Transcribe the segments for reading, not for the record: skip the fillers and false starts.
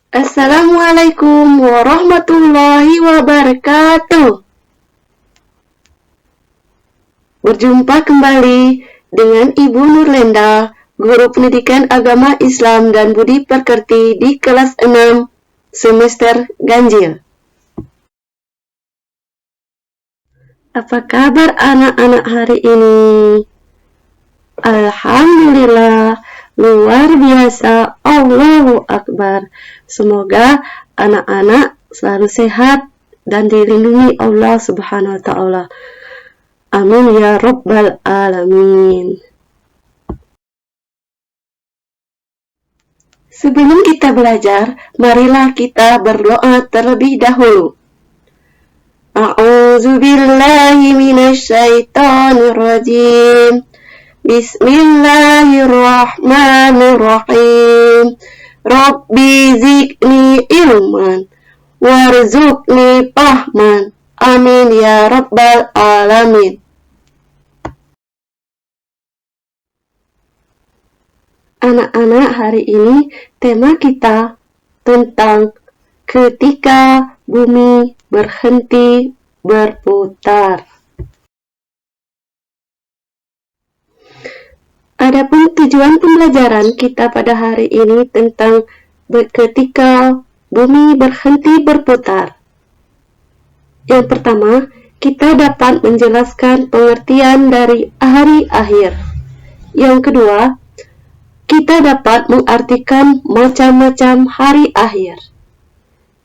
Assalamualaikum warahmatullahi wabarakatuh. Berjumpa kembali dengan Ibu Nurlenda, Guru Pendidikan Agama Islam dan Budi Pekerti di kelas 6 semester ganjil. Apa kabar anak-anak hari ini? Alhamdulillah, luar biasa, Allahu Akbar. Semoga anak-anak selalu sehat dan dilindungi Allah Subhanahu wa Ta'ala. Amin ya Rabbal Alamin. Sebelum kita belajar, marilah kita berdoa terlebih dahulu. A'udzu billahi minasy syaithanir rajim. Bismillahirrahmanirrahim. Rabbi zidni ilman warzuqni fahman. Amin ya Rabbal Alamin. Anak-anak, hari ini tema kita tentang ketika bumi berhenti berputar. Adapun tujuan pembelajaran kita pada hari ini tentang ketika bumi berhenti berputar. Yang pertama, kita dapat menjelaskan pengertian dari hari akhir. Yang kedua, kita dapat mengartikan macam-macam hari akhir.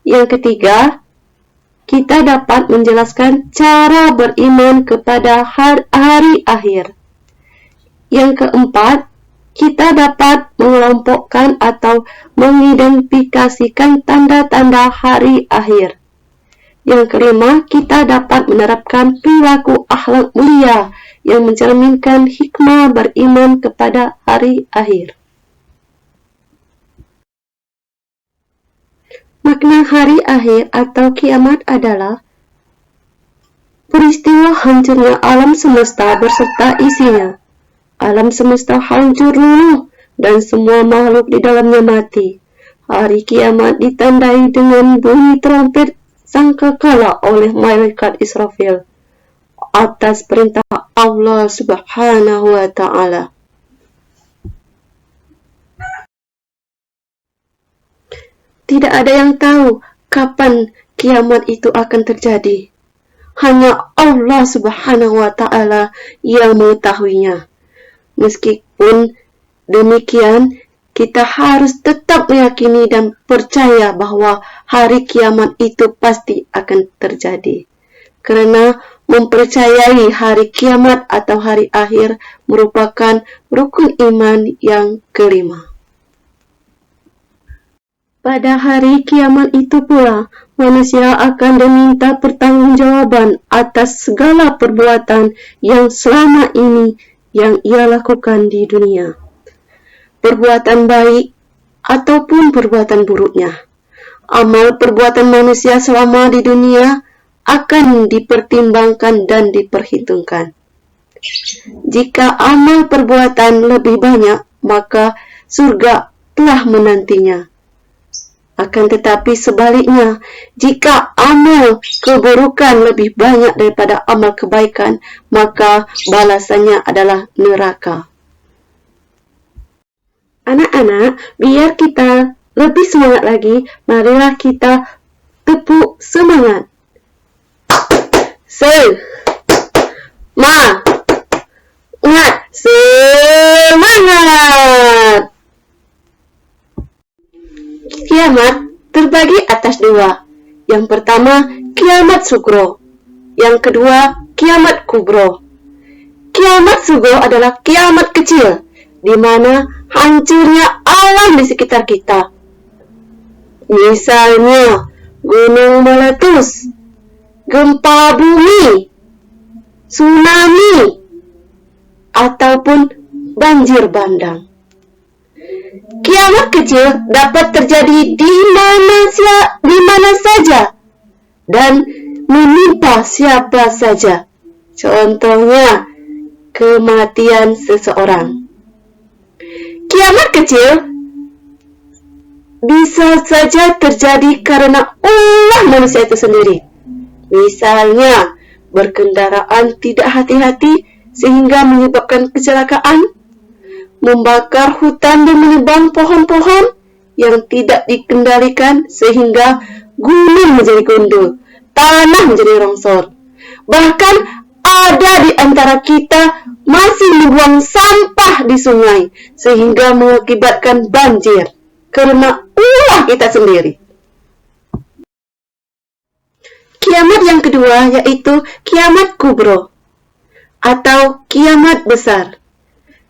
Yang ketiga, kita dapat menjelaskan cara beriman kepada hari akhir. Yang keempat, kita dapat mengelompokkan atau mengidentifikasikan tanda-tanda hari akhir. Yang kelima, kita dapat menerapkan perilaku akhlak mulia yang mencerminkan hikmah beriman kepada hari akhir. Makna hari akhir atau kiamat adalah peristiwa hancurnya alam semesta beserta isinya. Alam semesta hancur luluh dan semua makhluk di dalamnya mati. Hari kiamat ditandai dengan bunyi trompet sangkakala oleh malaikat Israfil atas perintah Allah Subhanahu wa Ta'ala. Tidak ada yang tahu kapan kiamat itu akan terjadi. Hanya Allah Subhanahu wa Ta'ala yang mengetahuinya. Meskipun demikian, kita harus tetap meyakini dan percaya bahwa hari kiamat itu pasti akan terjadi. Karena mempercayai hari kiamat atau hari akhir merupakan rukun iman yang kelima. Pada hari kiamat itu pula, manusia akan diminta pertanggungjawaban atas segala perbuatan yang selama ini yang ia lakukan di dunia. Perbuatan baik ataupun perbuatan buruknya. Amal perbuatan manusia selama di dunia akan dipertimbangkan dan diperhitungkan. Jika amal perbuatan lebih banyak, maka surga telah menantinya. Akan tetapi sebaliknya, jika amal keburukan lebih banyak daripada amal kebaikan, maka balasannya adalah neraka. Anak-anak, biar kita lebih semangat lagi, marilah kita tepuk semangat. Semangat! Kiamat terbagi atas dua. Yang pertama, kiamat sugro. Yang kedua, kiamat kubro. Kiamat sugro adalah kiamat kecil, di mana hancurnya alam di sekitar kita. Misalnya, gunung meletus, gempa bumi, tsunami, ataupun banjir bandang. Kiamat kecil dapat terjadi di mana saja dan menimpa siapa saja. Contohnya, kematian seseorang. Kiamat kecil bisa saja terjadi karena ulah manusia itu sendiri. Misalnya, berkendaraan tidak hati-hati sehingga menyebabkan kecelakaan, membakar hutan dan menebang pohon-pohon yang tidak dikendalikan sehingga gunung menjadi gundul, tanah menjadi longsor. Bahkan ada di antara kita masih membuang sampah di sungai sehingga mengakibatkan banjir karena ulah kita sendiri. Kiamat yang kedua yaitu kiamat kubro atau kiamat besar,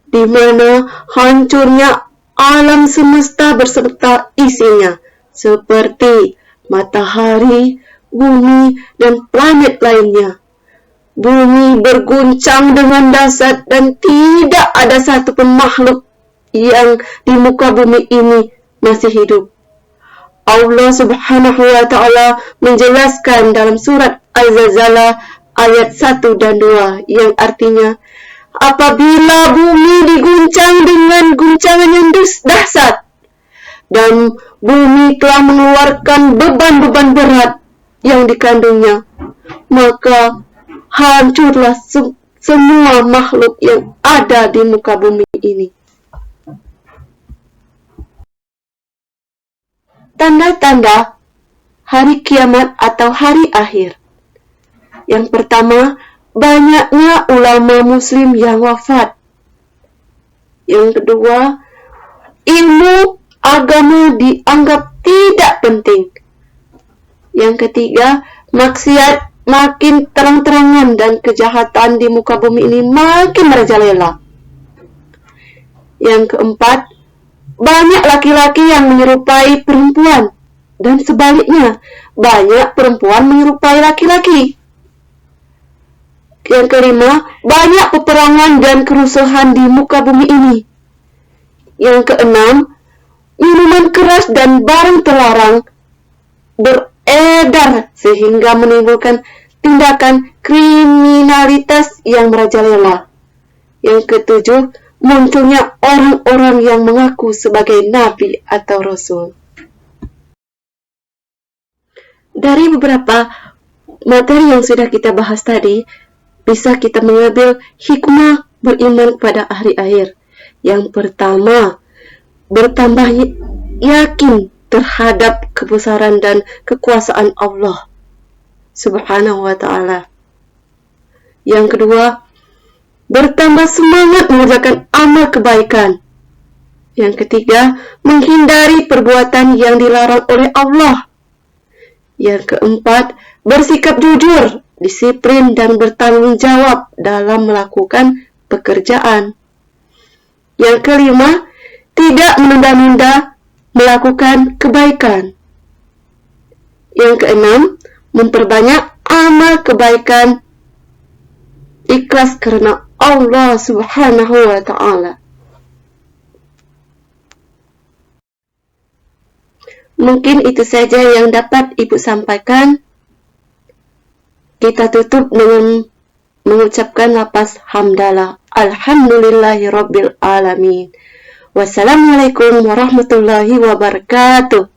di mana hancurnya alam semesta beserta isinya seperti matahari, bumi, dan planet lainnya. Bumi berguncang dengan dahsyat dan tidak ada satupun makhluk yang di muka bumi ini masih hidup. Allah Subhanahu wa Ta'ala menjelaskan dalam surat Al-Zalzalah ayat 1 dan 2 yang artinya, apabila bumi diguncang dengan guncangan yang dahsyat dan bumi telah mengeluarkan beban-beban berat yang dikandungnya, maka hancurlah semua makhluk yang ada di muka bumi ini. Tanda-tanda hari kiamat atau hari akhir. Yang pertama, banyaknya ulama muslim yang wafat. Yang kedua, ilmu agama dianggap tidak penting. Yang ketiga, maksiat makin terang-terangan dan kejahatan di muka bumi ini makin merajalela. Yang keempat, banyak laki-laki yang menyerupai perempuan dan sebaliknya, banyak perempuan menyerupai laki-laki. Yang kelima, banyak peperangan dan kerusuhan di muka bumi ini. Yang keenam, minuman keras dan barang terlarang beredar sehingga menimbulkan tindakan kriminalitas yang merajalela. Yang ketujuh, munculnya orang-orang yang mengaku sebagai nabi atau rasul. Dari beberapa materi yang sudah kita bahas tadi, bisa kita mengambil hikmah beriman pada hari akhir. Yang pertama, bertambah yakin terhadap kebesaran dan kekuasaan Allah Subhanahu wa Ta'ala. Yang kedua, bertambah semangat mengerjakan amal kebaikan. Yang ketiga, menghindari perbuatan yang dilarang oleh Allah. Yang keempat, bersikap jujur, disiplin, dan bertanggung jawab dalam melakukan pekerjaan. Yang kelima, tidak menunda-nunda melakukan kebaikan. Yang keenam, memperbanyak amal kebaikan ikhlas karena Allah Subhanahu wa Ta'ala. Mungkin itu saja yang dapat Ibu sampaikan. Kita tutup dengan mengucapkan lafaz hamdalah. Alhamdulillahirabbil alamin. Wassalamualaikum warahmatullahi wabarakatuh.